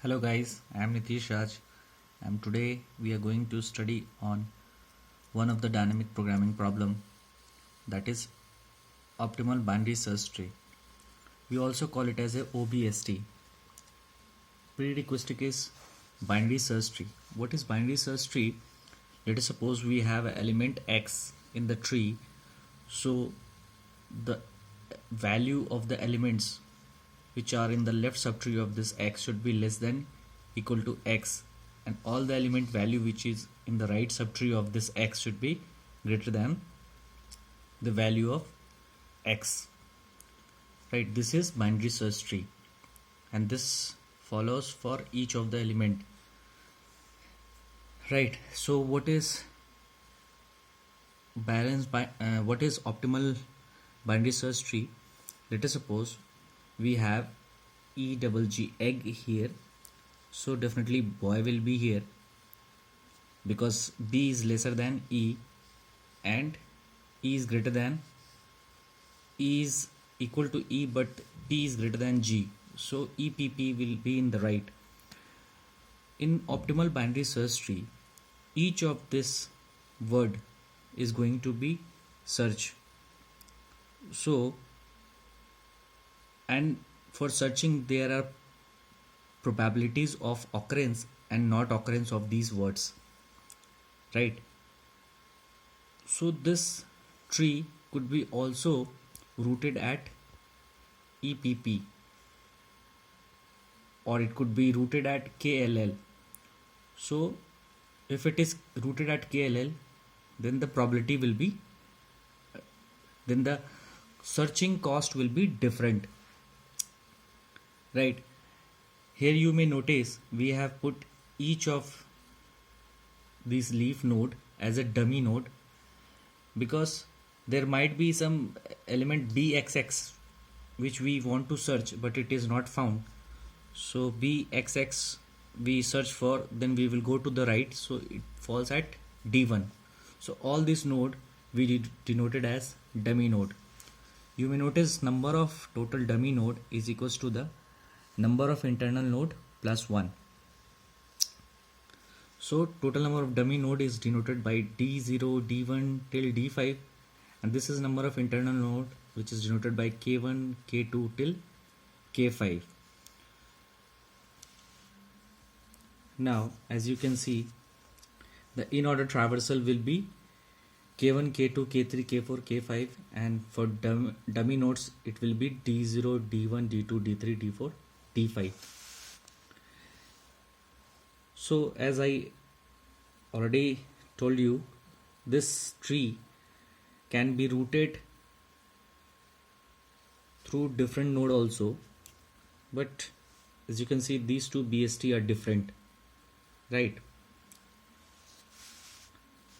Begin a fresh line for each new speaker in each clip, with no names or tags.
Hello guys, I am Nitish Raj and today we are going to study on one of the dynamic programming problem, that is optimal binary search tree. We also call it as a OBST. Prerequisite is binary search tree. What is binary search tree? Let us suppose we have an element X in the tree, so the value of the elements which are in the left subtree of this X should be less than equal to X, and all the element value which is in the right subtree of this X should be greater than the value of X. Right, this is binary search tree and this follows for each of the element. Right, so what is what is optimal binary search tree? Let us suppose we have EGG egg here, so definitely boy will be here because B is lesser than E and E is greater than E is equal to E, but P is greater than G, so EPP will be in the right. In optimal binary search tree, each of this word is going to be search. So, and for searching there are probabilities of occurrence and not occurrence of these words, right? So this tree could be also rooted at EPP or it could be rooted at KLL. So if it is rooted at KLL, then the probability will be, then the searching cost will be different, right? Here you may notice we have put each of these leaf node as a dummy node because there might be some element BXX which we want to search but it is not found. So BXX we search for, then we will go to the right, so it falls at D1. So all this node we denoted as dummy node. You may notice number of total dummy node is equals to the number of internal node plus 1. So total number of dummy node is denoted by D0, D1 till D5, and this is number of internal node which is denoted by K1, K2 till K5. Now as you can see, the in order traversal will be K1, K2, K3, K4, K5, and for dummy nodes it will be D0, D1, D2, D3, D4, D5. So as I already told you, this tree can be routed through different node also, but as you can see these two BST are different, right?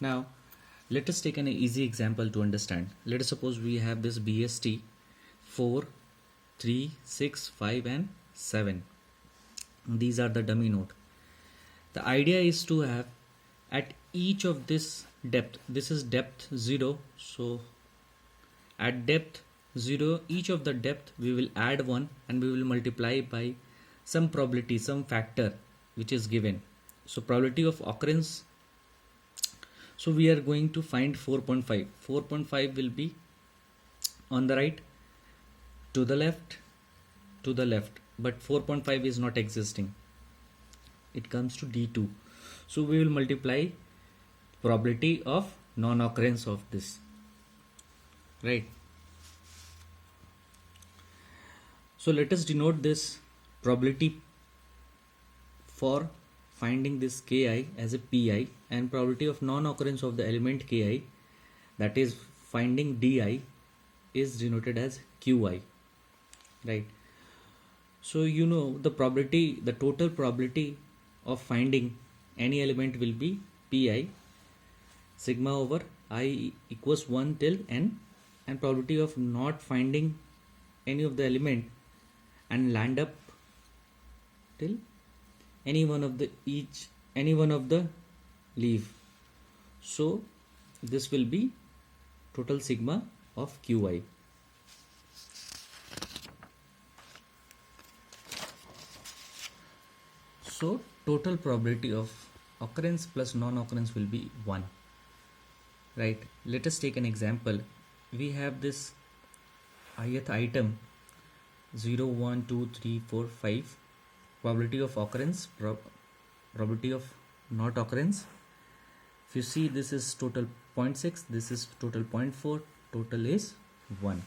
Now let us take an easy example to understand. Let us suppose we have this BST 4, 3, 6, 5 and 7. These are the dummy node. The idea is to have at each of this depth, this is depth 0, so at depth 0, each of the depth we will add 1 and we will multiply by some probability, some factor which is given. So probability of occurrence, so we are going to find 4.5. 4.5 will be on the right, to the left, but 4.5 is not existing. It comes to D2. So we will multiply probability of non-occurrence of this, right? So let us denote this probability for finding this Ki as a Pi, and probability of non-occurrence of the element Ki, that is finding Di, is denoted as Qi, right? So you know the probability, the total probability of finding any element will be Pi sigma over I equals 1 till n, and probability of not finding any of the element and land up till any one of the leaf. So this will be total sigma of Qi. So total probability of occurrence plus non-occurrence will be 1, right? Let us take an example. We have this ith item 0 1 2 3 4 5, probability of occurrence, probability of not occurrence. If you see, this is total 0.6, this is total 0.4, total is 1,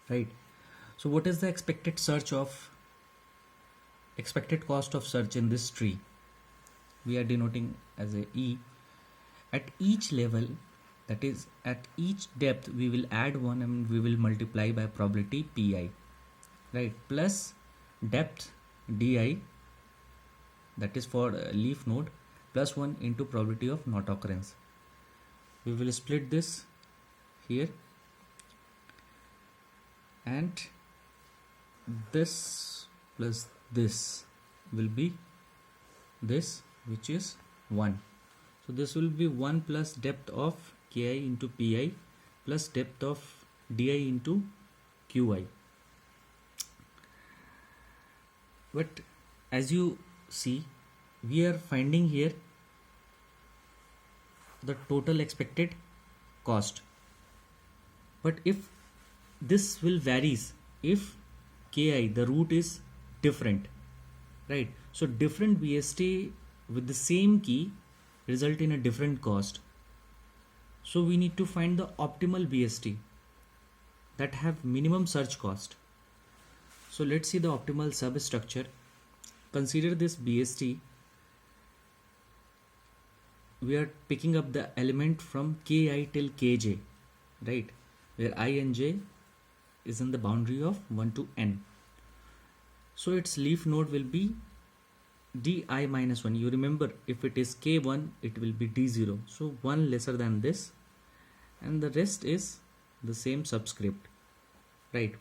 right? So what is the expected cost of search in this tree? We are denoting as a E. At each level, that is at each depth, we will add 1 and we will multiply by probability pi, right, plus depth di, that is for leaf node, plus 1 into probability of not occurrence. We will split this here, and this plus this will be this, which is 1. So this will be 1 plus depth of ki into pi plus depth of di into qi. But as you see, we are finding here the total expected cost. But if this will varies, if ki, the root, is different, right? So different BST with the same key result in a different cost. So we need to find the optimal BST that have minimum search cost. So let's see the optimal substructure. Consider this BST. We are picking up the element from ki till kj, right, where I and j is in the boundary of 1 to n. So its leaf node will be di minus 1. You remember, if it is k1, it will be d0. So 1 lesser than this, and the rest is the same subscript, right?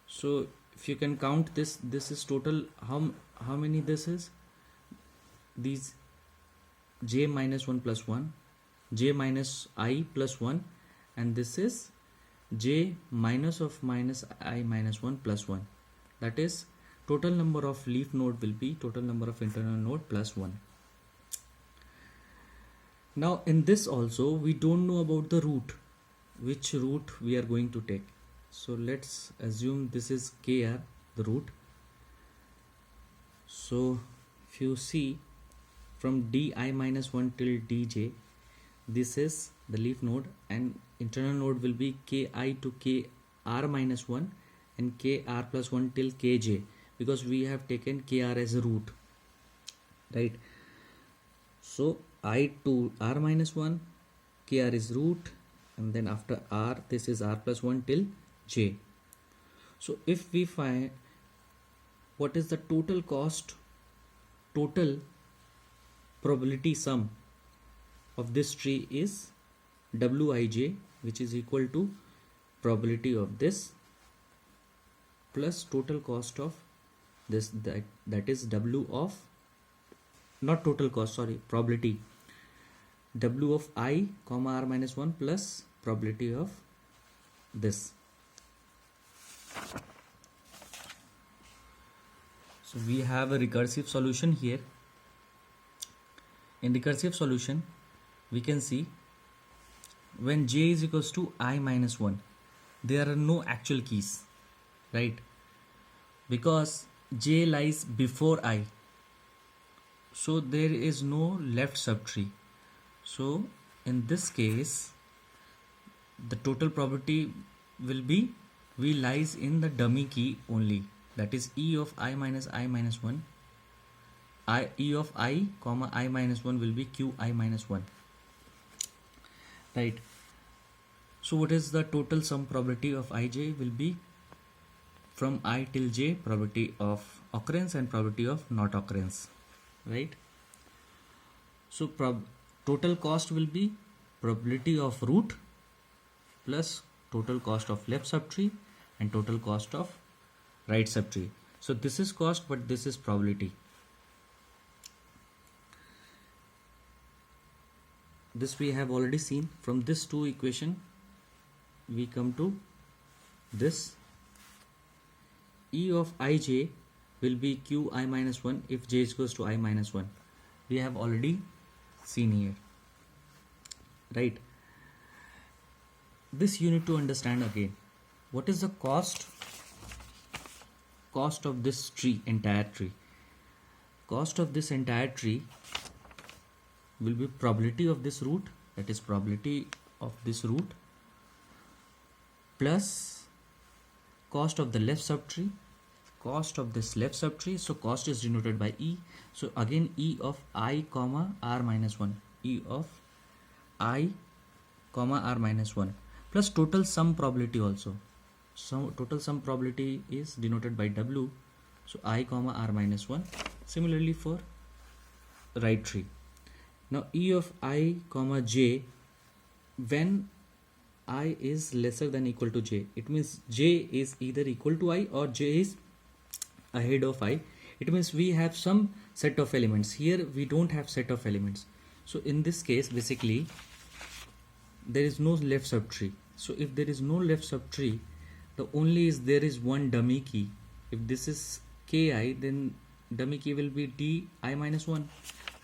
So if you can count this, this is total, how many this is? These j minus 1 plus 1, j minus I plus 1, and this is j minus of minus I minus 1 plus 1. That is, total number of leaf node will be total number of internal node plus 1. Now in this also, we don't know about the root, which root we are going to take. So let's assume this is kr, the root. So if you see, from di minus 1 till dj, this is the leaf node, and internal node will be ki to kr minus 1 and kr plus 1 till kj, because we have taken kr as a root, right? So I to r minus 1, kr is root, and then after r, this is r plus 1 till j. So if we find what is the total cost, total probability sum of this tree is wij, which is equal to probability of this plus total cost of this, that is w of, not total cost, sorry, probability, w of I comma r minus 1 plus probability of this. So we have a recursive solution here. In recursive solution, we can see when j is equals to I minus 1, there are no actual keys, right? Because j lies before I, so there is no left subtree. So in this case, the total probability will be v lies in the dummy key only, that is e of I minus 1. E of I comma I minus 1 will be qi minus 1, right? So what is the total sum probability of ij? Will be from I till j, probability of occurrence and probability of not occurrence, right? So total cost will be probability of root plus total cost of left subtree and total cost of right subtree. So this is cost, but this is probability. This we have already seen. From this two equation, we come to this. E of ij will be q I minus 1 if j is equals to I minus 1. We have already seen here, right? This you need to understand again. What is the cost of this tree, entire tree? Cost of this entire tree will be probability of this root, that is probability of this root, plus cost of the left subtree, cost of this left subtree. So cost is denoted by E. So again E of I comma R minus 1, E of I comma R minus 1, plus total sum probability also. So total sum probability is denoted by W, so I comma R minus 1. Similarly for right tree. Now E of I comma J, when I is lesser than equal to J, it means J is either equal to I or J is ahead of I. It means we have some set of elements. Here we don't have set of elements. So in this case basically there is no left subtree. So if there is no left subtree, the only is there is one dummy key. If this is Ki, then dummy key will be Di minus 1,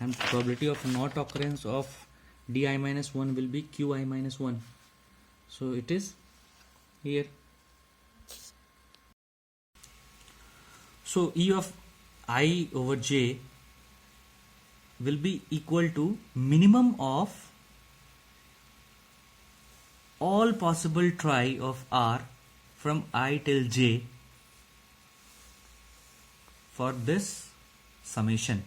and probability of not occurrence of Di minus 1 will be Qi minus 1. So it is here. So E of I over J will be equal to minimum of all possible try of R from I till J for this summation,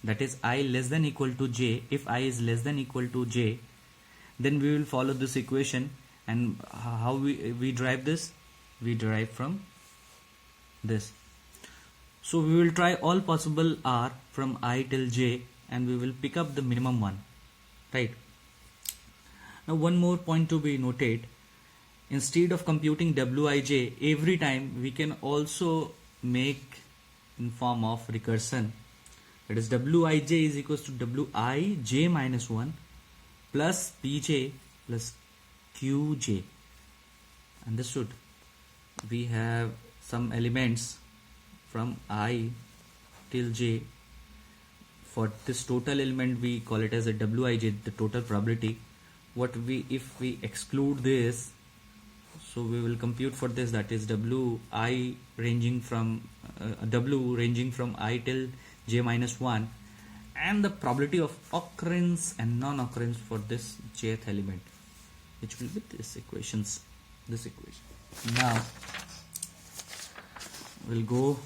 that is I less than equal to J. If I is less than equal to J, then we will follow this equation. And how we derive this? We derive from this. So we will try all possible R from I till J and we will pick up the minimum one, right? Now one more point to be noted. Instead of computing Wij every time, we can also make in form of recursion. That is Wij is equals to Wij minus 1 plus Pj plus Qj. Understood? We have some elements from I till J. For this total element we call it as a Wij, the total probability. If we exclude this, so we will compute for this, that is Wi ranging from W ranging from I till J minus 1, and the probability of occurrence and non-occurrence for this jth element, which will be this equation. Now we'll go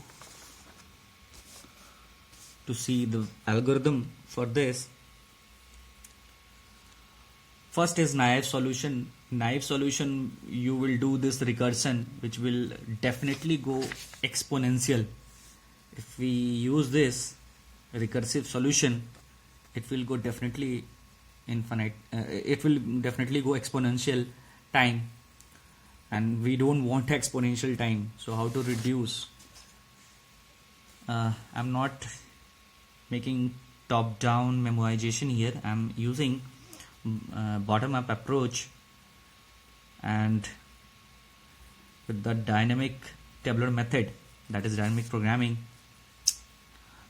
to see the algorithm for this. First is naive solution. Naive solution, you will do this recursion, which will definitely go exponential. If we use this recursive solution, it will go definitely infinite. It will definitely go exponential time, and we don't want exponential time. So how to reduce? I'm not making top-down memorization here. I'm using bottom-up approach, and with the dynamic tabular method, that is dynamic programming.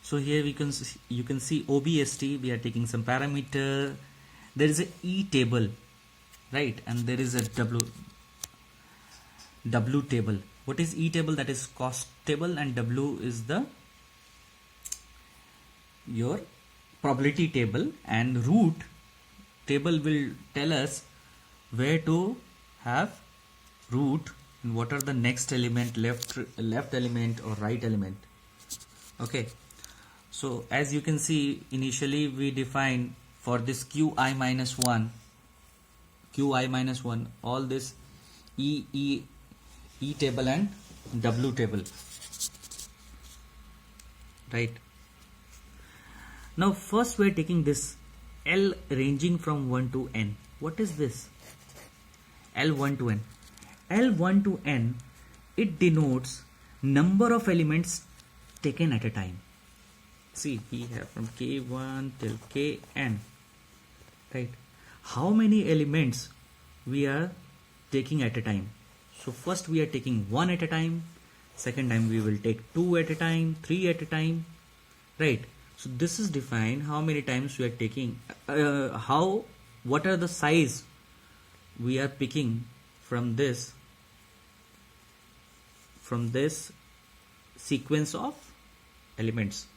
So here you can see OBST. We are taking some parameter. There is a E table, right, and there is a W table. What is E table? That is cost table, and W is your probability table, and root table will tell us where to have root and what are the next element, left element or right element. Okay, so as you can see, initially we define for this Qi minus 1 all this E table and W table, right? Now first we are taking this L ranging from 1 to n. What is this? L1 to n. L1 to n, it denotes number of elements taken at a time. See, we have from k1 till kn, right? How many elements we are taking at a time? So first we are taking one at a time, second time we will take 2 at a time, 3 at a time, right? So this is defined how many times we are taking, what are the size we are picking from this sequence of elements.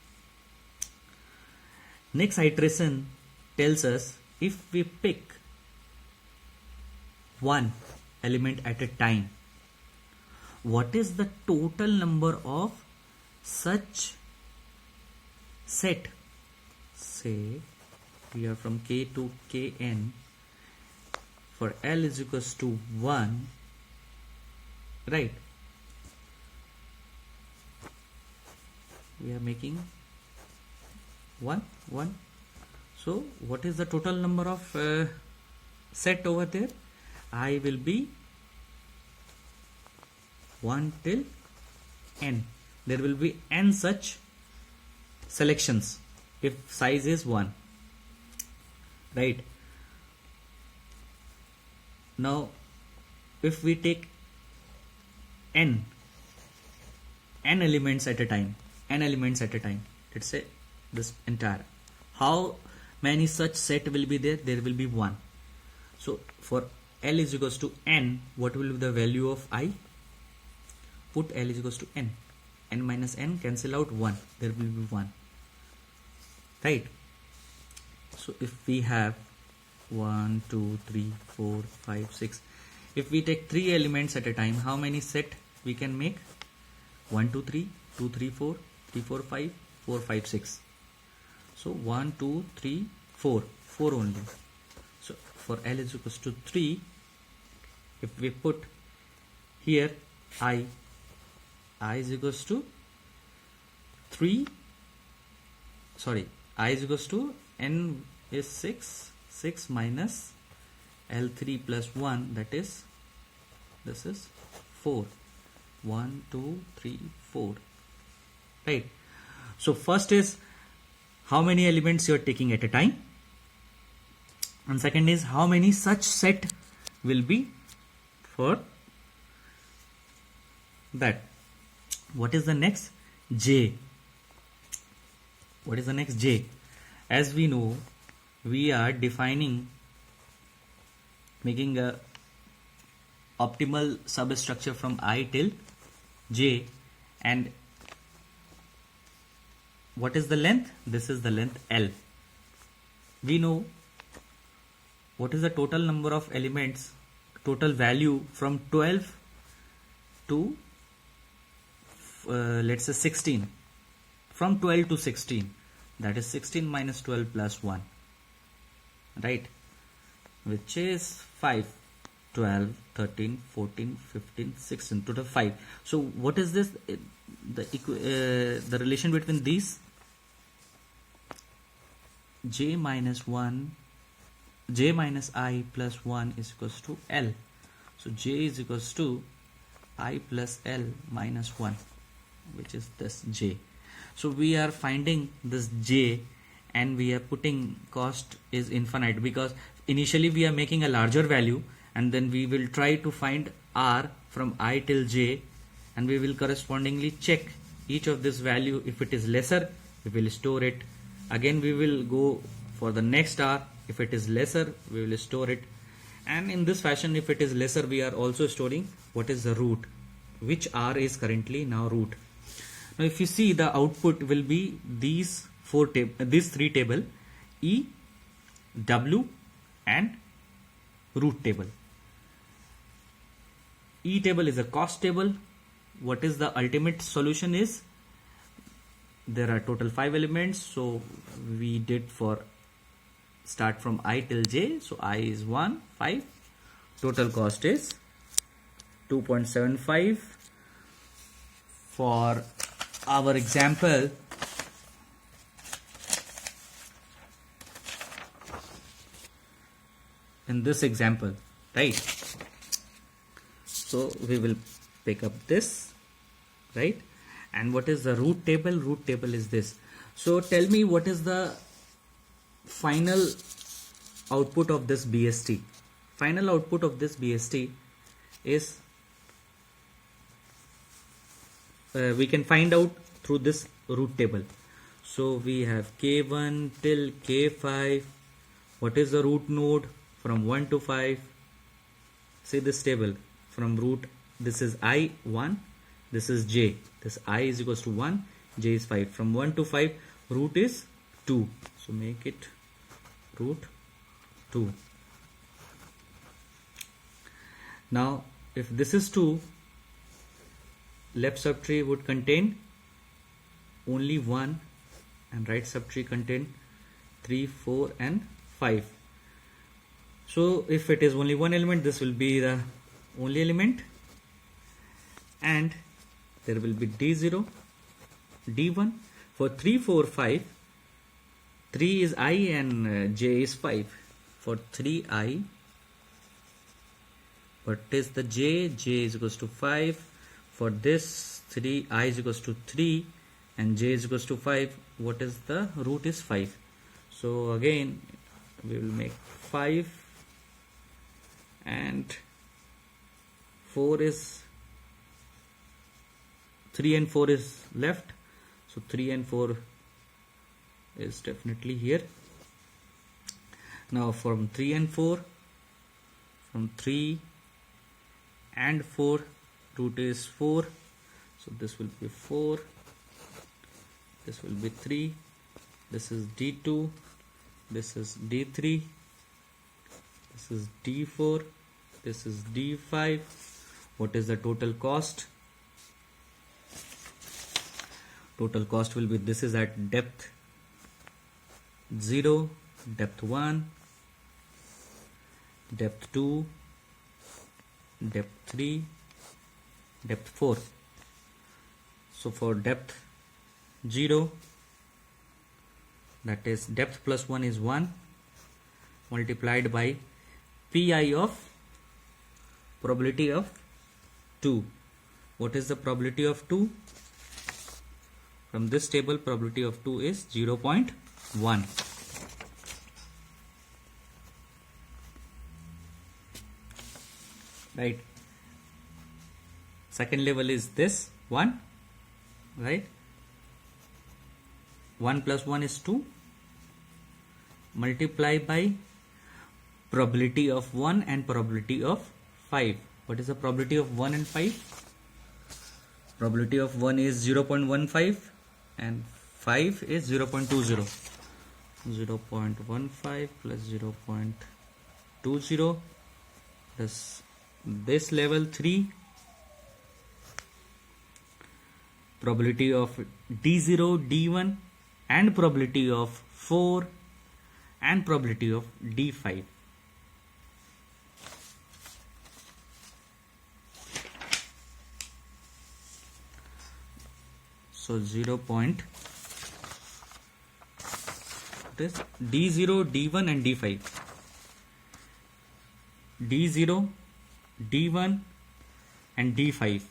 Next iteration tells us if we pick one element at a time, what is the total number of such set. Say we are from k to kn, for L is equals to 1, right? We are making 1. So what is the total number of set over there? I will be 1 till n. There will be n such selections if size is 1, right? Now if we take n elements at a time, let's say this entire, how many such set will be there? There will be 1. So for L is equals to n, what will be the value of I? Put L is equals to n minus n, cancel out 1, there will be 1, right? So if we have 1, 2, 3, 4, 5, 6, if we take 3 elements at a time, how many set we can make? 1, 2, 3, 2, 3, 4, 3, 4, 5, 4, 5, 6. So 1, 2, 3, 4 only. So for L is equals to 3, if we put here I is equals to 3, sorry, I is equals to n is 6 minus L3 plus 1, that is, this is 4. 1, 2, 3, 4, right? So first is how many elements you are taking at a time, and second is how many such set will be for that. What is the next? J. What is the next? J. As we know, we are defining, making a optimal substructure from I till J, and what is the length? This is the length L. We know what is the total number of elements, total value from 12 to let's say 16, from 12 to 16, that is 16 minus 12 plus 1, right, which is 5. 12, 13, 14, 15, 16, total 5. So what is this? The relation between these? J minus I plus 1 is equals to L. So J is equals to I plus L minus 1, which is this J. So we are finding this J and we are putting cost is infinite, because initially we are making a larger value, and then we will try to find R from I till J, and we will correspondingly check each of this value. If it is lesser, we will store it. Again we will go for the next R. If it is lesser, we will store it. And in this fashion, if it is lesser, we are also storing what is the root, which R is currently now root. Now if you see, the output will be these three table, E, W and root table. E table is a cost table. What is the ultimate solution is, there are total 5 elements, so we did for start from I till J, so I is 1, 5, total cost is 2.75. For our example, in this example, right, so we will pick up this, right, and what is the root table? Root table is this. So tell me, what is the final output of this BST? Final output of this BST is we can find out through this root table. So we have k1 till k5. What is the root node from 1 to 5? See this table from root. This is I1, this is j. This I is equals to 1, j is 5. From 1 to 5, root is 2. So make it root 2. Now if this is 2, left subtree would contain only 1 and right subtree contain 3, 4 and 5. So if it is only one element, this will be the only element, and there will be D0, D1. For 3, 4, 5, 3 is I and j is 5. For 3i, what is the j? J is equals to 5. For this 3i is equals to 3 and j is equals to 5. What is the root is 5. So again we will make 5 and 4 is 3 and 4 is left. So 3 and 4 is definitely here. Now from 3 and 4, from 3 and 4, root is 4. So this will be 4. This will be 3. This is D2. This is D3. This is D4. This is D5. What is the total cost? Total cost will be, this is at depth 0, depth 1, depth 2, depth 3, depth 4. So for depth 0, that is depth plus 1 is 1 multiplied by pi of probability of 2. What is the probability of 2? From this table, probability of 2 is 0.1. Right. Second level is this 1. Right. 1 plus 1 is 2. Multiply by probability of 1 and probability of 5. What is the probability of 1 and 5? Probability of 1 is 0.15 and 5 is 0.20. 0.15 plus 0.20 plus this level 3. Probability of D0, D1 and probability of 4 and probability of D5. So 0. This D0, D1 and D5. D0, D1 and D5.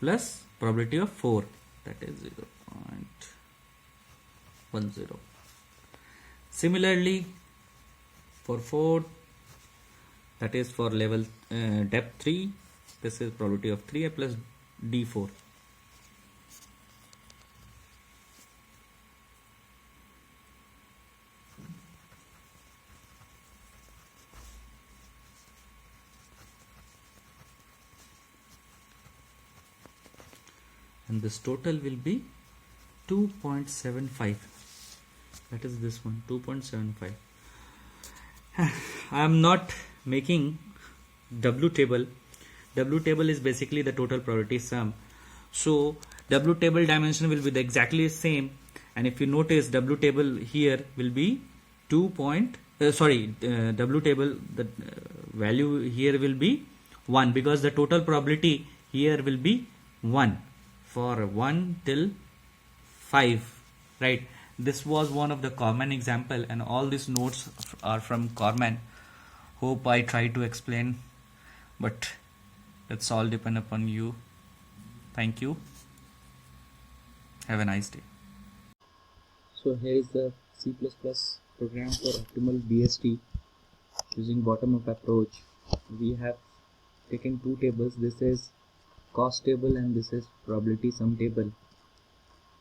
Plus probability of 4, that is 0.10. Similarly for 4, that is for level depth 3, this is probability of 3 plus D4. And this total will be 2.75. That is this one, 2.75. I am not making W table. W table is basically the total probability sum. So W table dimension will be the exactly same. And if you notice, W table here will be W table, the value here will be 1, because the total probability here will be 1 for 1 till 5, right? This was one of the common example, and all these notes are from Corman. Hope I try to explain, but that's all depend upon you. Thank you. Have a nice day. So here is the C++ program for optimal BST using bottom-up approach. We have taken two tables. This is cost table and this is probability sum table.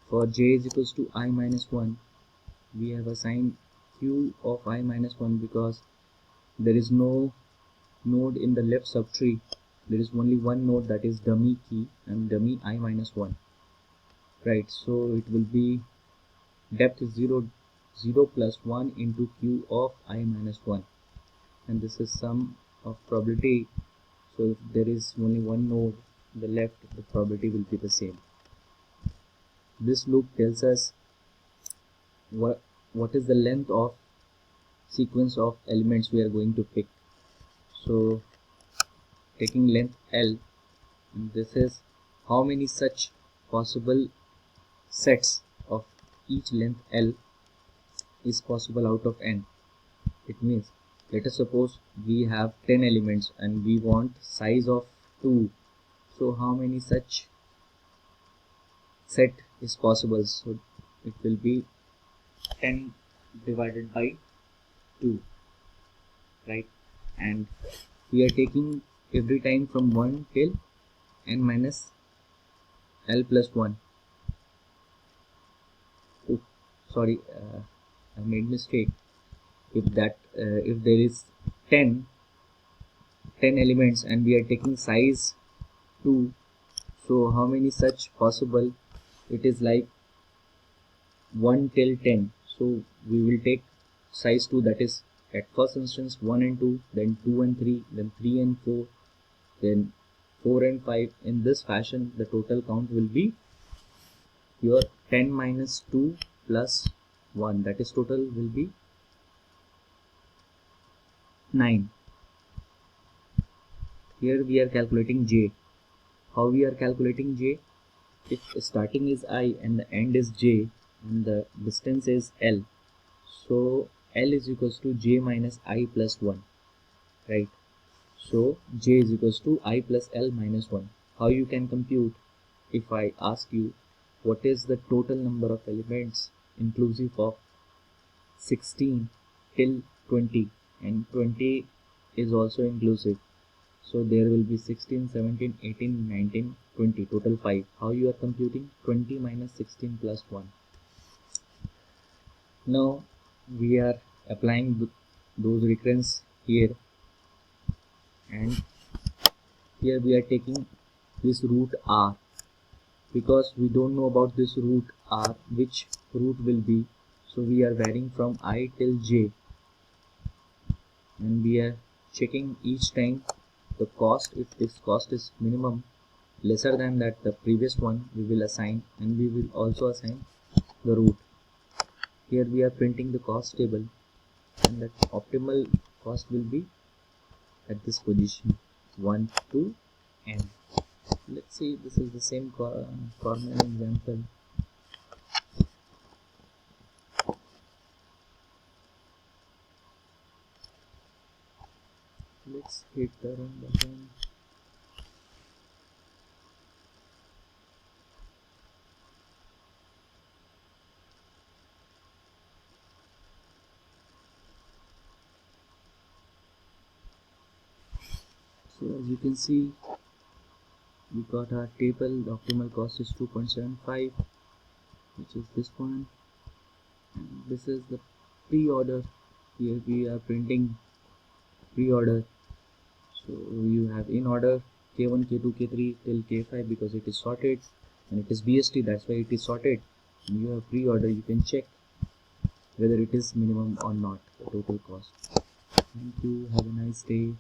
For j is equals to I minus 1, we have assigned q of I minus 1 because there is no node in the left subtree. There is only one node, that is dummy key and dummy I minus 1. Right, so it will be depth is 0 plus 1 into q of I minus 1, and this is sum of probability. So if there is only one node on the left, the probability will be the same. This loop tells us what is the length of sequence of elements we are going to pick. So taking length L, and this is how many such possible sets of each length L is possible out of n. It means, let us suppose we have 10 elements and we want size of 2. So how many such set is possible? So it will be 10 divided by 2, right? And we are taking every time from 1 till n minus L plus 1. Oh, sorry, I made mistake. If there is 10 elements and we are taking size 2, so how many such possible? It is like 1 till 10. So we will take size 2, that is at first instance 1 and 2, then 2 and 3, then 3 and 4, then 4 and 5. In this fashion, the total count will be your 10 minus 2 plus 1, that is total will be 9. Here we are calculating j. How we are calculating j? If starting is I and the end is j and the distance is L, so L is equals to j minus I plus 1, right? So j is equals to I plus L minus 1. How you can compute? If I ask you what is the total number of elements inclusive of 16 till 20, and 20 is also inclusive, so there will be 16, 17, 18, 19, 20, total 5. How you are computing? 20 minus 16 plus 1. Now we are applying those recurrence here, and here we are taking this root r, because we don't know about this root r, which root will be. So we are varying from I till j, and we are checking each time the cost. If this cost is minimum lesser than that the previous one, we will assign, and we will also assign the root. Here we are printing the cost table, and the optimal cost will be at this position 1 to n. Let's see, this is the same common example. Let's hit the run button. So as you can see, we got our table. The optimal cost is 2.75, which is this one, and this is the pre-order. Here we are printing pre-order. So you have in order K1, K2, K3 till K5 because it is sorted, and it is BST, that's why it is sorted. And you have pre-order, you can check whether it is minimum or not, the total cost. Thank you, have a nice day.